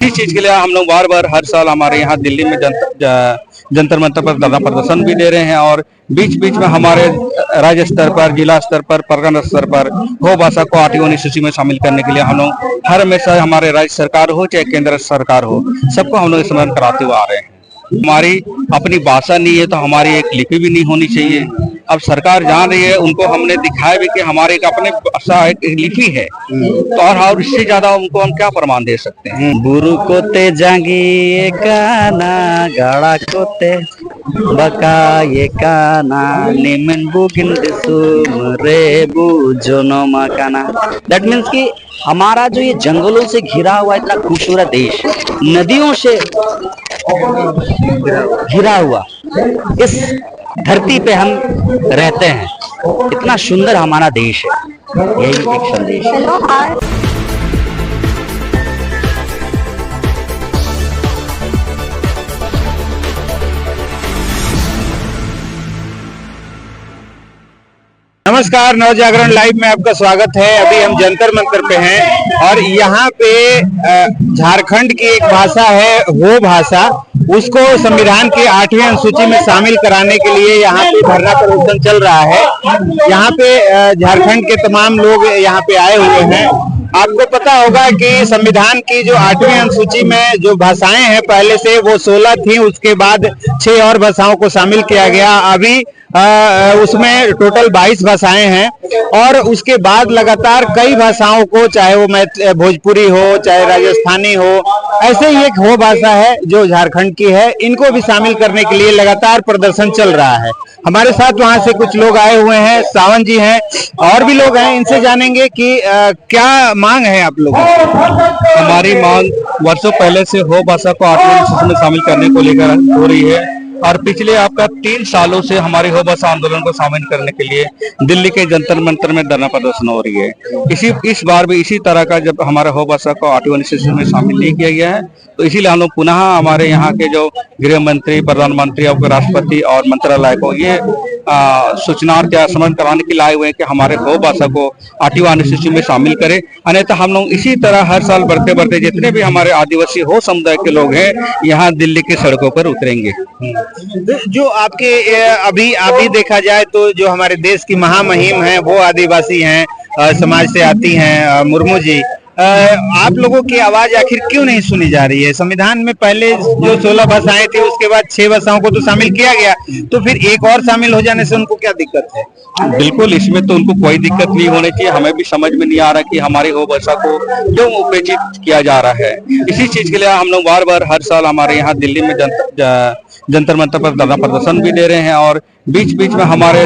इस चीज के लिए हम लोग बार बार हर साल हमारे यहाँ दिल्ली में जंतर मंतर पर धरना प्रदर्शन भी दे रहे हैं और बीच बीच में हमारे राज्य स्तर पर, जिला स्तर पर, परगना स्तर पर हो भाषा को आरटीओ अनुसूची में शामिल करने के लिए हम लोग हर हमेशा हमारे राज्य सरकार हो चाहे केंद्र सरकार हो, सबको हम लोग स्मरण कराते हुए आ रहे हैं। हमारी अपनी भाषा नहीं है तो हमारी एक लिपि भी नहीं होनी चाहिए। अब सरकार जान रही है, उनको हमने दिखाया भी कि हमारे एक अपने भाषा एक लिपि है, तो और इससे ज्यादा उनको हम क्या प्रमाण दे सकते हैं। बुरु कोते जांगी ये काना गाड़ा कोते बका ये काना निमन बुगिन रे बुजोनो मकाना। दैट मीन्स कि हमारा जो ये जंगलों से घिरा हुआ इतना खूबसूरत देश, नदियों से घिरा हुआ इस धरती पे हम रहते हैं, इतना सुंदर हमारा देश है, यही एक संदेश है। नमस्कार, नवजागरण लाइव में आपका स्वागत है। अभी हम जंतर मंतर पे हैं और यहाँ पे झारखंड की एक भाषा है हो भाषा, उसको संविधान की 8वीं अनुसूची में शामिल कराने के लिए यहाँ पे धरना प्रदर्शन चल रहा है। यहाँ पे झारखंड के तमाम लोग यहाँ पे आए हुए हैं। आपको पता होगा कि संविधान की जो 8वीं अनुसूची में जो भाषाएं हैं पहले से वो 16 थी, उसके बाद 6 और भाषाओं को शामिल किया गया। अभी उसमें टोटल 22 भाषाएं हैं और उसके बाद लगातार कई भाषाओं को, चाहे वो भोजपुरी हो चाहे राजस्थानी हो, ऐसे ही एक हो भाषा है जो झारखंड की है, इनको भी शामिल करने के लिए लगातार प्रदर्शन चल रहा है। हमारे साथ वहां से कुछ लोग आए हुए हैं, सावन जी हैं और भी लोग हैं, इनसे जानेंगे कि क्या मांग है आप लोगों की। हमारी मांग वर्षों पहले से हो भाषा को 8वीं अनुसूची में शामिल करने को लेकर हो रही है और पिछले आपका 3 सालों से हमारे हो भाषा आंदोलन को शामिल करने के लिए दिल्ली के जंतर मंतर में धरना प्रदर्शन हो रही है। इस बार भी इसी तरह का जब हमारे हो भाषा को 8वीं अनुसूची में शामिल नहीं किया गया है, तो इसीलिए हम लोग पुनः हमारे यहाँ के जो गृह मंत्री, प्रधानमंत्री और राष्ट्रपति और मंत्रालय को ये सूचना क्या स्मरण कराने के लिए आए हुए हैं कि हमारे हो भाषा को 8वीं अनुसूची में शामिल करें। अन्यथा हम लोग इसी तरह हर साल बढ़ते बढ़ते जितने भी हमारे आदिवासी हो समुदाय के लोग हैं यहाँ दिल्ली की सड़कों पर उतरेंगे। जो आपके अभी देखा जाए तो जो हमारे देश की महामहिम है वो आदिवासी हैं, समाज से आती हैं, मुर्मू जी। आप लोगों की आवाज आखिर क्यों नहीं सुनी जा रही है? संविधान में पहले जो 16 भाषाएं थी उसके बाद 6 भाषाओं को तो शामिल किया गया, तो फिर एक और शामिल हो जाने से उनको क्या दिक्कत है? बिल्कुल, इसमें तो उनको कोई दिक्कत नहीं होनी चाहिए। हमें भी समझ में नहीं आ रहा कि हमारी हो भाषा को क्यों उपेक्षित किया जा रहा है। इसी चीज के लिए हम लोग बार बार हर साल हमारे यहाँ दिल्ली में जंतर मंतर पर धरना प्रदर्शन भी दे रहे हैं और बीच बीच में हमारे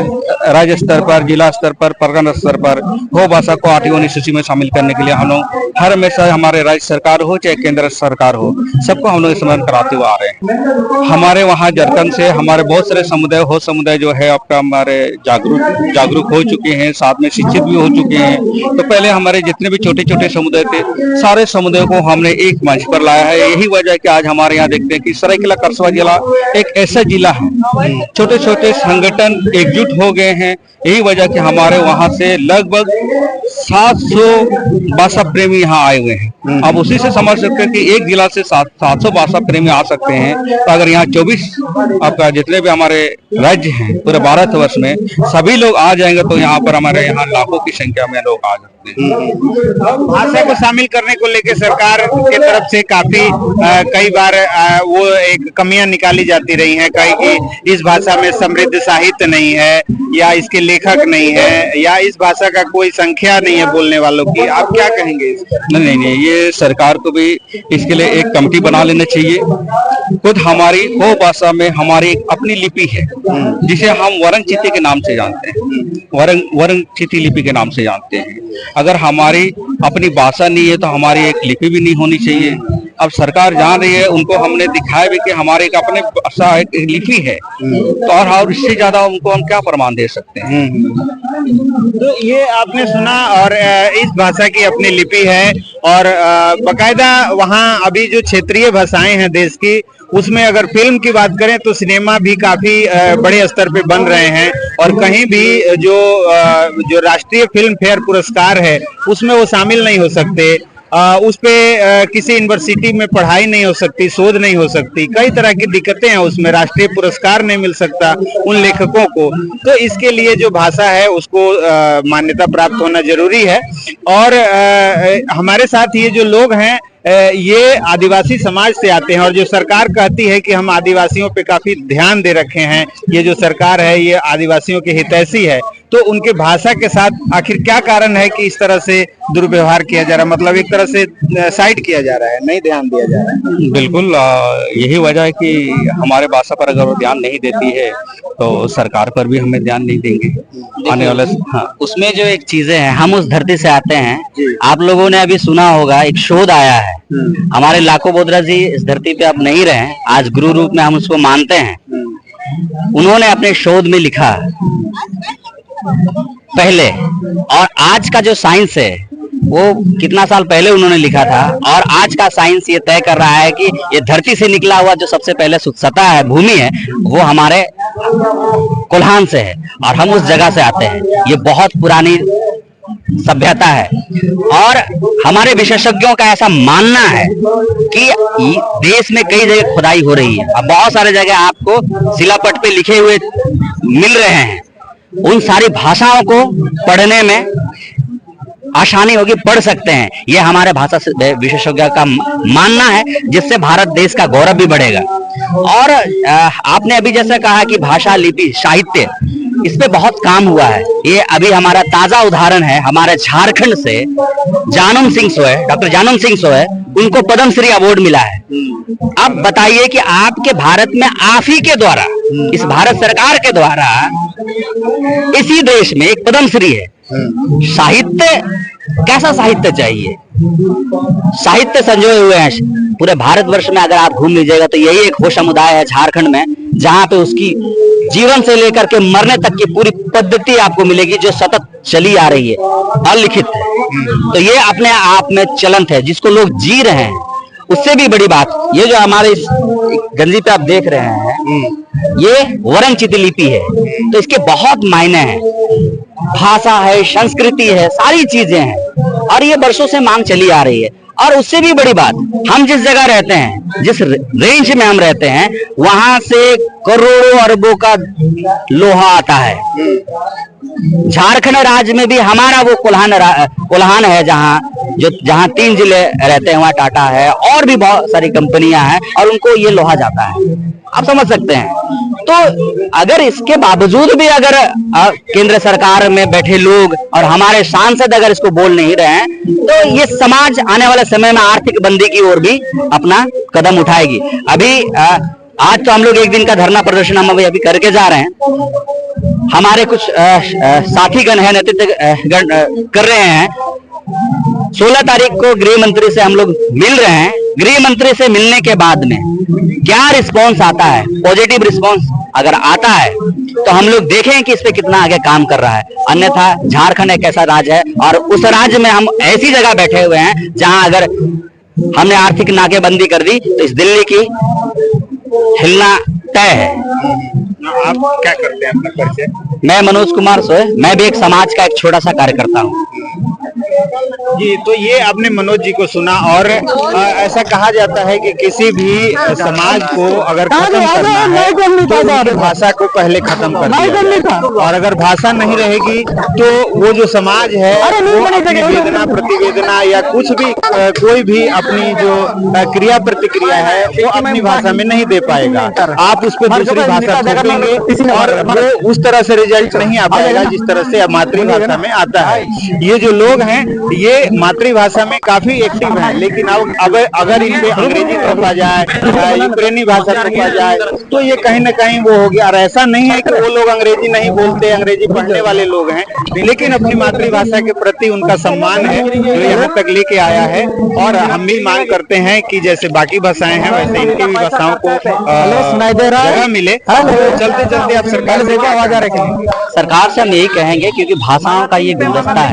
राज्य स्तर पर, जिला स्तर पर, परगना स्तर पर हो भाषा को 8वीं अनुसूची में शामिल करने के लिए हम लोग हर हमेशा हमारे राज्य सरकार हो चाहे केंद्र सरकार हो, सबको हम लोग स्मरण कराते हुए आ रहे हैं। हमारे वहाँ झारखंड से हमारे बहुत सारे समुदाय जो है आपका हमारे जागरूक हो चुके हैं, साथ में शिक्षित भी हो चुके हैं। तो पहले हमारे जितने भी छोटे छोटे समुदाय थे, सारे समुदाय को हमने एक मंच पर लाया है। यही वजह है कि आज हमारे यहाँ देखते हैं कि सरायकेला खरसावां जिला एक ऐसा जिला है, छोटे छोटे संगठन एकजुट हो गए हैं। यही वजह कि हमारे वहां से लगभग 700 भाषा प्रेमी यहाँ आए हुए हैं। अब उसी से समझ सकते हैं कि एक जिला से 700 भाषा प्रेमी आ सकते हैं। तो अगर यहाँ 24 आपका जितने भी हमारे राज्य हैं पूरे भारतवर्ष में सभी लोग आ जाएंगे तो यहाँ पर हमारे यहाँ लाखों की संख्या में लोग आ सकते हैं। भाषा को शामिल करने को लेकर सरकार की तरफ से काफी कई बार वो एक कमियां निकाली जाती रही हैं, कहीं कि इस भाषा में समृद्ध साहित्य नहीं है या इसके लेखक नहीं है या इस भाषा का कोई संख्या नहीं है बोलने वालों की। आप क्या कहेंगे? नहीं, ये सरकार को भी इसके लिए एक कमेटी बना लेना चाहिए। खुद हमारी हो भाषा में हमारी एक अपनी लिपि है जिसे हम वरंग चिति के नाम से जानते हैं, वरंग चिति लिपि के नाम से जानते हैं। अगर हमारी अपनी भाषा नहीं है तो हमारी एक लिपि भी नहीं होनी चाहिए। अब सरकार जान रही है, उनको हमने दिखाया भी कि हमारे एक अपने भाषा एक लिपि है, तो और इससे ज्यादा उनको हम क्या प्रमाण दे सकते हैं। तो ये आपने सुना, और इस भाषा की अपनी लिपि है और बकायदा वहाँ अभी जो क्षेत्रीय भाषाएं हैं देश की, उसमें अगर फिल्म की बात करें तो सिनेमा भी काफी बड़े स्तर पे बन रहे हैं और कहीं भी जो राष्ट्रीय फिल्म फेयर पुरस्कार है उसमें वो शामिल नहीं हो सकते। उस पे किसी यूनिवर्सिटी में पढ़ाई नहीं हो सकती, शोध नहीं हो सकती, कई तरह की दिक्कतें हैं उसमें, राष्ट्रीय पुरस्कार नहीं मिल सकता उन लेखकों को। तो इसके लिए जो भाषा है उसको मान्यता प्राप्त होना जरूरी है। और हमारे साथ ये जो लोग हैं ये आदिवासी समाज से आते हैं, और जो सरकार कहती है कि हम आदिवासियों पे काफी ध्यान दे रखे हैं, ये जो सरकार है ये आदिवासियों की हितैषी है, तो उनके भाषा के साथ आखिर क्या कारण है कि इस तरह से दुर्व्यवहार किया जा रहा है, मतलब एक तरह से साइड किया जा रहा है, नहीं ध्यान दिया जा रहा है? बिल्कुल, यही वजह है कि हमारे भाषा पर अगर वो ध्यान नहीं देती है तो सरकार पर भी हमें ध्यान नहीं देंगे आने वाले। हाँ, उसमें जो एक चीजें हैं, हम उस धरती से आते हैं। आप लोगों ने अभी सुना होगा, एक शोध आया है। हमारे लाखो बोदरा जी इस धरती पे अब नहीं रहे, आज गुरु रूप में हम उसको मानते हैं। उन्होंने अपने शोध में लिखा पहले, और आज का जो साइंस है वो कितना साल पहले उन्होंने लिखा था, और आज का साइंस ये तय कर रहा है कि ये धरती से निकला हुआ जो सबसे पहले सतह है, भूमि है, वो हमारे कोल्हान से है, और हम उस जगह से आते हैं। ये बहुत पुरानी सभ्यता है, और हमारे विशेषज्ञों का ऐसा मानना है कि देश में कई जगह खुदाई हो रही है। अब बहुत सारे जगह आपको शिलापट पे लिखे हुए मिल रहे हैं। उन सारी भाषाओं को पढ़ने में आसानी होगी, पढ़ सकते हैं। ये हमारे भाषा विशेषज्ञ का मानना है, जिससे भारत देश का गौरव भी बढ़ेगा। और आपने अभी जैसा कहा कि भाषा, लिपि, साहित्य, इस पे बहुत काम हुआ है। ये अभी हमारा ताजा उदाहरण है, हमारे झारखंड से जानम सिंह सोय, डॉक्टर जानम सिंह सोय, उनको पद्म श्री अवार्ड मिला है। अब बताइए कि आपके भारत में आप ही के द्वारा, इस भारत सरकार के द्वारा इसी देश में एक पद्म श्री है। साहित्य, कैसा साहित्य चाहिए? साहित्य संजोए हुए हैं पूरे भारतवर्ष में। अगर आप घूम लीजिएगा तो यही एक वो समुदाय है झारखंड में, जहां पे उसकी जीवन से लेकर के मरने तक की पूरी पद्धति आपको मिलेगी, जो सतत चली आ रही है, अलिखित है। तो ये अपने आप में चलंत है, जिसको लोग जी रहे हैं। उससे भी बड़ी बात, ये जो हमारे इस गंजी पे आप देख रहे हैं, ये वरंगचित लिपि है, तो इसके बहुत मायने हैं। भाषा है, संस्कृति है, सारी चीजें हैं, और ये वर्षों से मांग चली आ रही है। और उससे भी बड़ी बात, हम जिस जगह रहते हैं, जिस रेंज में हम रहते हैं, वहां से करोड़ों अरबों का लोहा आता है। झारखंड राज्य में भी हमारा वो कोल्हान है, जहाँ 3 जिले रहते हैं, वहाँ टाटा है, और भी बहुत सारी कंपनियां हैं, और उनको ये लोहा जाता है। आप समझ सकते हैं। तो अगर इसके बावजूद भी अगर केंद्र सरकार में बैठे लोग और हमारे सांसद अगर इसको बोल नहीं रहे हैं, तो ये समाज आने वाले समय में आर्थिक बंदी की ओर भी अपना कदम उठाएगी। अभी आज तो हम लोग एक दिन का धरना प्रदर्शन हम अभी करके जा रहे हैं। हमारे कुछ साथीगण है, नेतृत्व कर रहे हैं। 16 तारीख को गृह मंत्री से हम लोग मिल रहे हैं। गृह मंत्री से मिलने के बाद में क्या रिस्पांस आता है, पॉजिटिव रिस्पांस अगर आता है तो हम लोग देखें कि इस पे कितना आगे काम कर रहा है। अन्यथा झारखंड एक ऐसा राज्य है, और उस राज्य में हम ऐसी जगह बैठे हुए हैं जहां अगर हमने आर्थिक नाकेबंदी कर दी तो इस दिल्ली की हिलना तय है। आप क्या करते हैं अपना परिचय? मैं मनोज कुमार सोय, मैं भी एक समाज का एक छोटा सा कार्यकर्ता हूँ। जी, तो ये आपने मनोज जी को सुना, और ऐसा कहा जाता है कि किसी भी समाज को अगर खत्म करना है तो उनकी भाषा को पहले खत्म कर दिया, और अगर भाषा नहीं रहेगी तो वो जो समाज है वो अपनी वेदना, प्रतिवेदना या कुछ भी कोई भी अपनी जो क्रिया प्रतिक्रिया है वो अपनी भाषा में नहीं दे पाएगा। आप उस पर दूसरी भाषा थोपेंगे और वो उस तरह से रिजल्ट नहीं आ पाएगा जिस तरह से मातृभाषा में आता है। ये जो लोग हैं ये मातृभाषा में काफी एक्टिव हैं, लेकिन अब अगर इन पे अंग्रेजी थोपा जाए, यूक्रेनी भाषा थोपा जाए, तो ये कहीं ना कहीं वो हो गया। और ऐसा नहीं है कि वो लोग अंग्रेजी नहीं बोलते, अंग्रेजी पढ़ने वाले लोग हैं, लेकिन अपनी मातृभाषा के प्रति उनका सम्मान है जो यहाँ तक लेके आया है। और हम भी मांग करते हैं कि जैसे बाकी भाषाएं हैं वैसे इनकी भी भाषाओं को जगह मिले। चलते चलते आप सरकार से क्या आवाज रखेंगे? सरकार से हम यही कहेंगे, क्योंकि भाषाओं का ये गुलदस्ता है।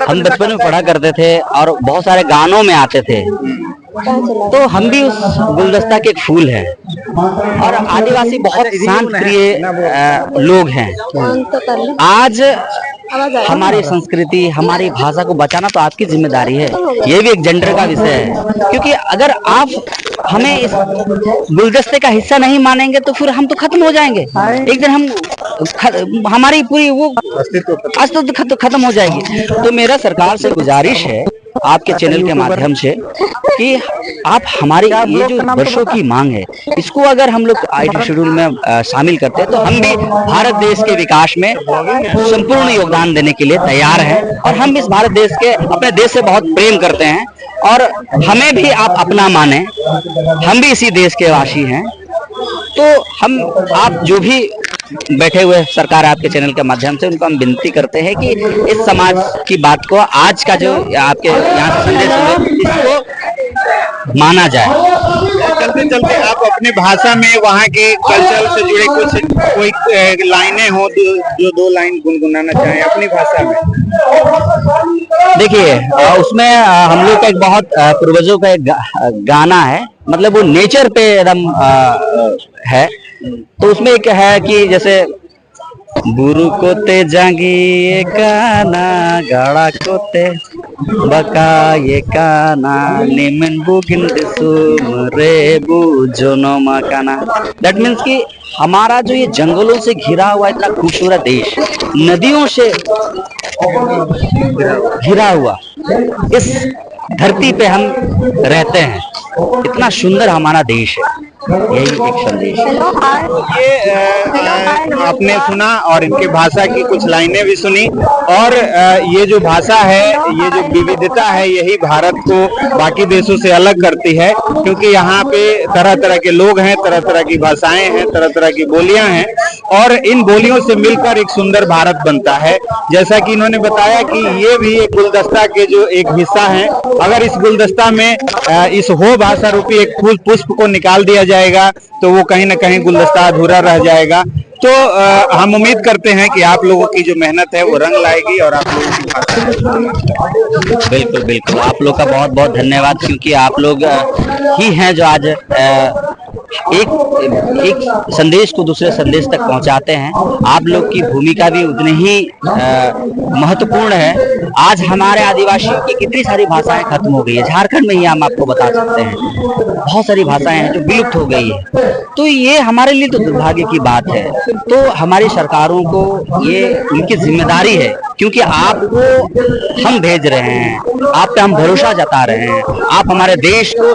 हम बचपन में पढ़ा करते थे और बहुत सारे गानों में आते थे तो हम भी उस गुलदस्ता के एक फूल हैं। और आदिवासी बहुत शांत प्रिय लोग हैं। आज हमारी संस्कृति, हमारी भाषा को बचाना तो आपकी जिम्मेदारी है। ये भी एक जेंडर का विषय है, क्योंकि अगर आप हमें इस गुलदस्ते का हिस्सा नहीं मानेंगे तो फिर हम तो खत्म हो जाएंगे। एक दिन हमारी पूरी वो अस्तित्व खत्म हो जाएगी। तो मेरा सरकार से गुजारिश है आपके चैनल के माध्यम से कि आप हमारी ये जो वर्षों की मांग है, इसको अगर हम लोग आईटी शेड्यूल में शामिल करते हैं तो हम भी भारत देश के विकास में संपूर्ण योगदान देने के लिए तैयार हैं। और हम इस भारत देश के, अपने देश से बहुत प्रेम करते हैं और हमें भी आप अपना माने। हम भी इसी देश के वासी हैं। तो हम, आप जो भी बैठे हुए सरकार आपके चैनल के माध्यम से, उनको हम विनती करते हैं कि इस समाज की बात को, आज का जो आपके यहाँ से संदेश है, इसको माना जाए। चलते चलते आप अपने भाषा में वहाँ के कल्चर से जुड़े कोई लाइनें हो जो 2 लाइन गुनगुनाना चाहें अपनी भाषा में। देखिए, उसमें हम लोग का एक बहुत पूर्वजों का एक गाना है, मतलब वो नेचर पे एकदम है। तो उसमें एक है कि जैसे बुरु कोते जांगी ये काना गाड़ा कोते बका ये काना निमन बुगिन दिसुम रेबू जोनोमा काना। दैट मीन्स कि हमारा जो ये जंगलों से घिरा हुआ इतना खूबसूरत देश, नदियों से घिरा हुआ इस धरती पे हम रहते हैं, इतना सुंदर हमारा देश है। यही एक संदेश है। ये आपने सुना और इनकी भाषा की कुछ लाइनें भी सुनी। और ये जो भाषा है, ये जो विविधता है, यही भारत को बाकी देशों से अलग करती है, क्योंकि यहाँ पे तरह तरह के लोग हैं, तरह तरह की भाषाएं हैं, तरह तरह की बोलियां हैं, और इन बोलियों से मिलकर एक सुंदर भारत बनता है। जैसा कि इन्होंने बताया कि ये भी एक गुलदस्ता के जो एक हिस्सा है। अगर इस गुलदस्ता में इस हो भाषा रूपी एक फूल पुष्प को निकाल दिया जाएगा तो वो कहीं ना कहीं गुलदस्ता अधूरा रह जाएगा। तो हम उम्मीद करते हैं कि आप लोगों की जो मेहनत है वो रंग लाएगी और आप लोगों की भाषा। बिल्कुल बिल्कुल, आप लोग का बहुत बहुत धन्यवाद, क्योंकि आप लोग ही हैं जो आज एक संदेश को दूसरे संदेश तक पहुंचाते हैं। आप लोग की भूमिका भी उतनी ही महत्वपूर्ण है। आज हमारे आदिवासियों की कितनी सारी भाषाएं खत्म हो गई है। झारखंड में ही हम आपको बता सकते हैं बहुत सारी भाषाएं हैं जो विलुप्त हो गई है। तो ये हमारे लिए तो दुर्भाग्य की बात है। तो हमारी सरकारों को ये उनकी जिम्मेदारी है, क्योंकि आपको हम भेज रहे हैं, आप पे हम भरोसा जता रहे हैं, आप हमारे देश को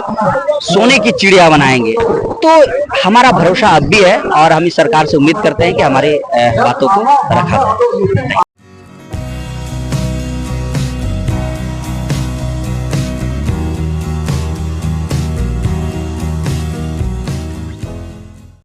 सोने की चिड़िया बनाएंगे। तो हमारा भरोसा अब भी है और हम इस सरकार से उम्मीद करते हैं कि हमारी बातों को रखा जाए।